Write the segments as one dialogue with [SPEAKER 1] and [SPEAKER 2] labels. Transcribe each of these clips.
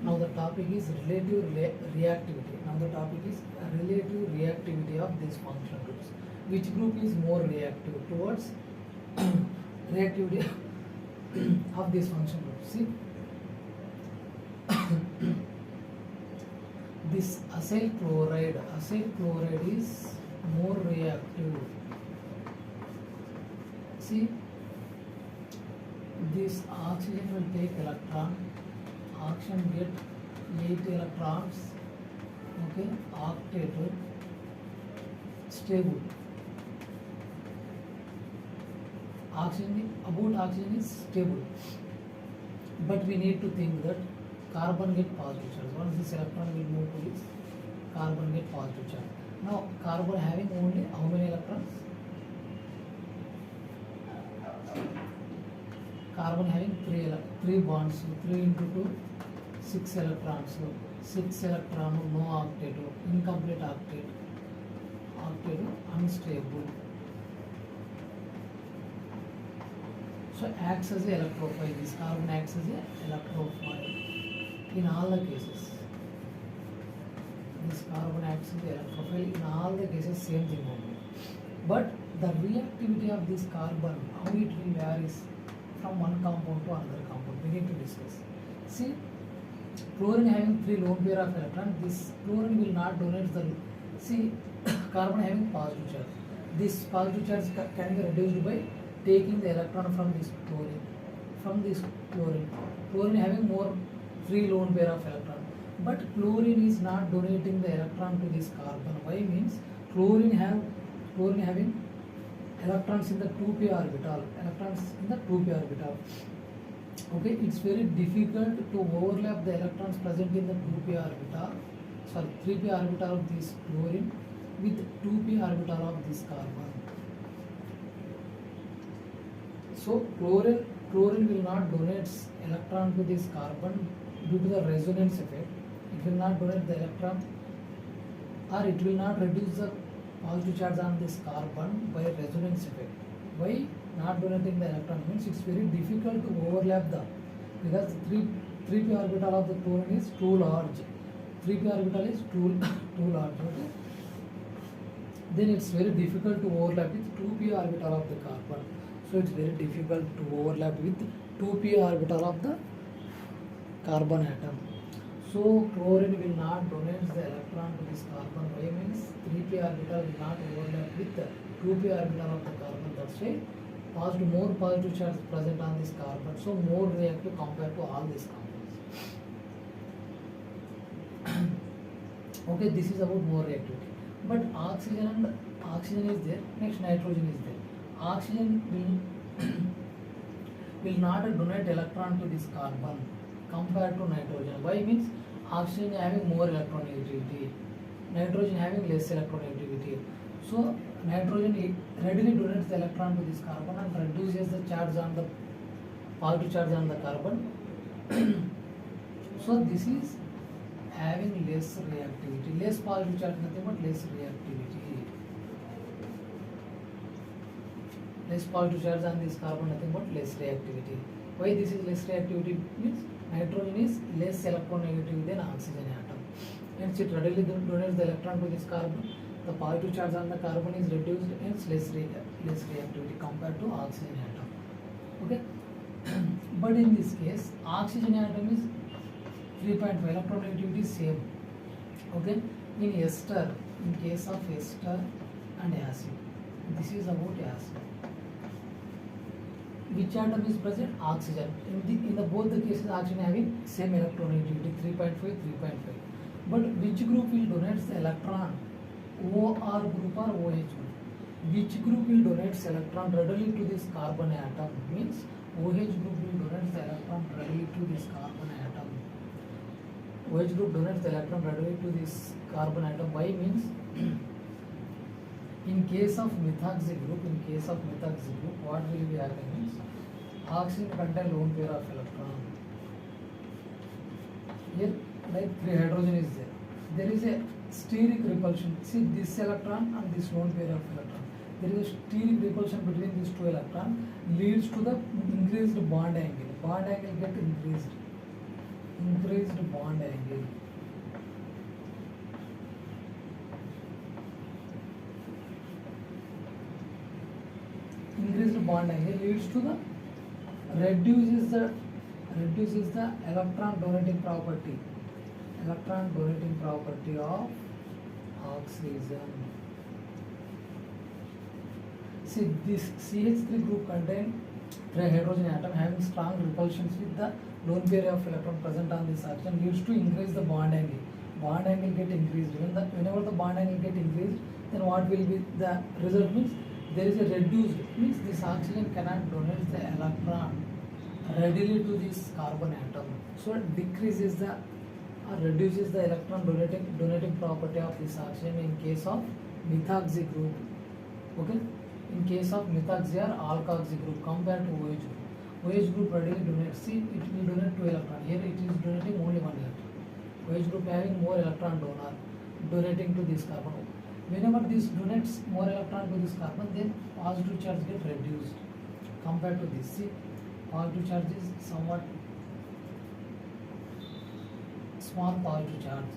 [SPEAKER 1] Now the topic is reactivity. Now the topic is relative reactivity of these functional groups. Which group is more reactive towards reactivity of these functional groups? See, this acyl chloride is more reactive. See, this oxygen will take electron, oxygen get 8 electrons, okay, octet, stable. Oxygen is stable, but we need to think that carbon get positive charge. Once this electron will move to this, carbon get positive charge. Now carbon having only how many electrons? Carbon having 3 bonds, 3 into 2, 6 electrons. 6 electron, no octet, incomplete octet, unstable. So acts as a electrophile. This carbon acts as a electrophile in all the cases. This carbon acts as a electrophile in all the cases, same thing only. But the reactivity of this carbon, how it will varies from one compound to another compound, we need to discuss. See, chlorine having 3 lone pair of electrons, this chlorine will not donate the, see, carbon having positive charge. This positive charge can be reduced by taking the electron from this chlorine. Chlorine having more 3 lone pair of electrons, but chlorine is not donating the electron to this carbon. Why? Means chlorine having electrons in the 2p orbital, okay, it's very difficult to overlap the electrons present in the 3p orbital of this chlorine with 2p orbital of this carbon. So chlorine will not donate electron to this carbon due to the resonance effect. It will not donate the electron, or it will not reduce the positive charge on this carbon by resonance effect. Why not donating the electron? Means it's very difficult to overlap the, because 3p orbital of the chlorine is too large. 3p orbital is too large. Okay? Then it's very difficult to overlap with 2p orbital of the carbon. So it's very difficult to overlap with 2p orbital of the carbon atom. So chlorine will not donate the electron to this carbon. Why? Means 3p orbital will not overlap with the 2p orbital of the carbon. That's why more positive charge present on this carbon. So more reactive compared to all these compounds. Okay, this is about more reactivity. But oxygen is there. Next nitrogen is there. Oxygen will not donate electron to this carbon compared to nitrogen. Why? Means oxygen having more electronegativity, nitrogen having less electronegativity. So nitrogen readily donates the electron to this carbon and reduces the charge on the positive charge on the carbon. So this is having less reactivity, less positive charge, nothing but less reactivity. Less positive charge on this carbon, nothing but less reactivity. Why this is less reactivity? Means nitrogen is less electronegative than oxygen atom. Hence it readily donates the electron to this carbon. The positive charge on the carbon is reduced, hence less reactivity compared to oxygen atom. Okay. But in this case, oxygen atom is 3.5, electronegativity is same. Okay. In ester, in case of ester and acid, this is about acid. Which atom is present? Oxygen. In the both the cases, oxygen having same electronegativity 3.5, 3.5. But which group will donate the electron? OR group or OH group? Which group will donate the electron readily to this carbon atom? Means OH group will donate the electron readily to this carbon atom. OH group donates the electron readily to this carbon atom. Why? Means in case of methoxy group, what will be happening means oxygen contain lone pair of electron. Here, like 3 hydrogen is there. There is a steric repulsion. See this electron and this lone pair of electron. There is a steric repulsion between these 2 electrons, leads to the increased bond angle. Bond angle get increased. increased bond angle. Increased bond angle leads to the reduces the electron donating property of oxygen. See, this CH3 group contain 3 hydrogen atom having strong repulsions with the lone pair of electron present on this oxygen leads to increase the bond angle. Bond angle get increased. Whenever the bond angle get increased, then what will be the result means there is a reduced, means this oxygen cannot donate the electron readily to this carbon atom. So it decreases the or reduces the electron donating property of this oxygen in case of methoxy group. Okay. In case of methoxy or alkoxy group compared to OH group. OH group readily donates, see it will donate 2 electron. Here it is donating only 1 electron. OH group having more electron donor donating to this carbon. Whenever this donates more electron to this carbon, then positive charge get reduced compared to this. See, positive charge is somewhat small positive charge.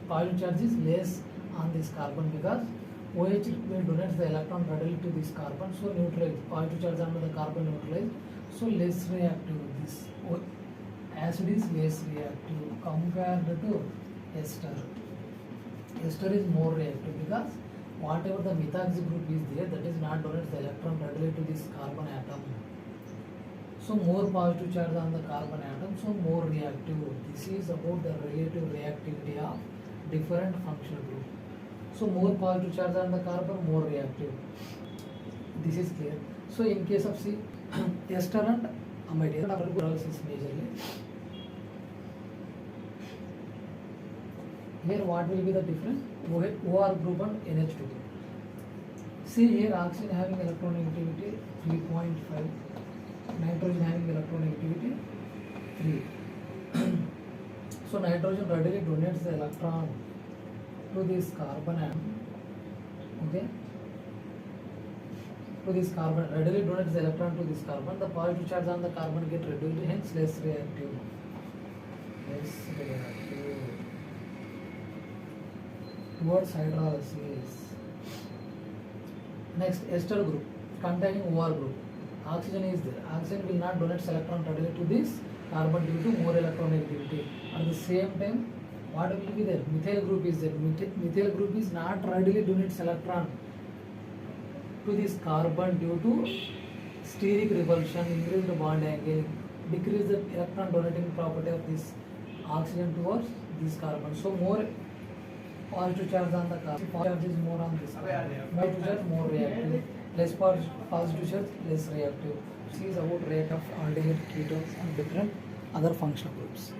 [SPEAKER 1] Positive charge is less on this carbon because OH will donate the electron readily to this carbon, so neutralized. Positive charge under the carbon neutralized, so less reactive. This acid is less reactive compared to ester. Ester is more reactive because whatever the methoxy group is there, that is not donates the electron readily to this carbon atom. So more positive charge on the carbon atom, so more reactive. This is about the relative reactivity of different functional group. So more positive charge on the carbon, more reactive. This is clear. So in case of C, ester and amide analysis majorly. Here what will be the difference? OR group and NH2 group. See here oxygen having electronegativity 3.5, nitrogen having electronegativity 3. So nitrogen readily donates the electron to this carbon atom. Okay. To this carbon readily donates the electron to this carbon. The positive charge on the carbon get reduced, hence less reactive. Towards hydrolysis. Next, ester group containing OR group. Oxygen is there. Oxygen will not donate electron readily to this carbon due to more electronegativity. At the same time, what will be there? Methyl group is there. Methyl group is not readily donates electron to this carbon due to steric repulsion, increased bond angle, decrease the electron donating property of this oxygen towards this carbon. So more positive charge on the carbon, positive charge is more on this carbon. Negative charge more reactive, less positive charge less reactive. C is about rate of aldehyde, ketones and different other functional groups.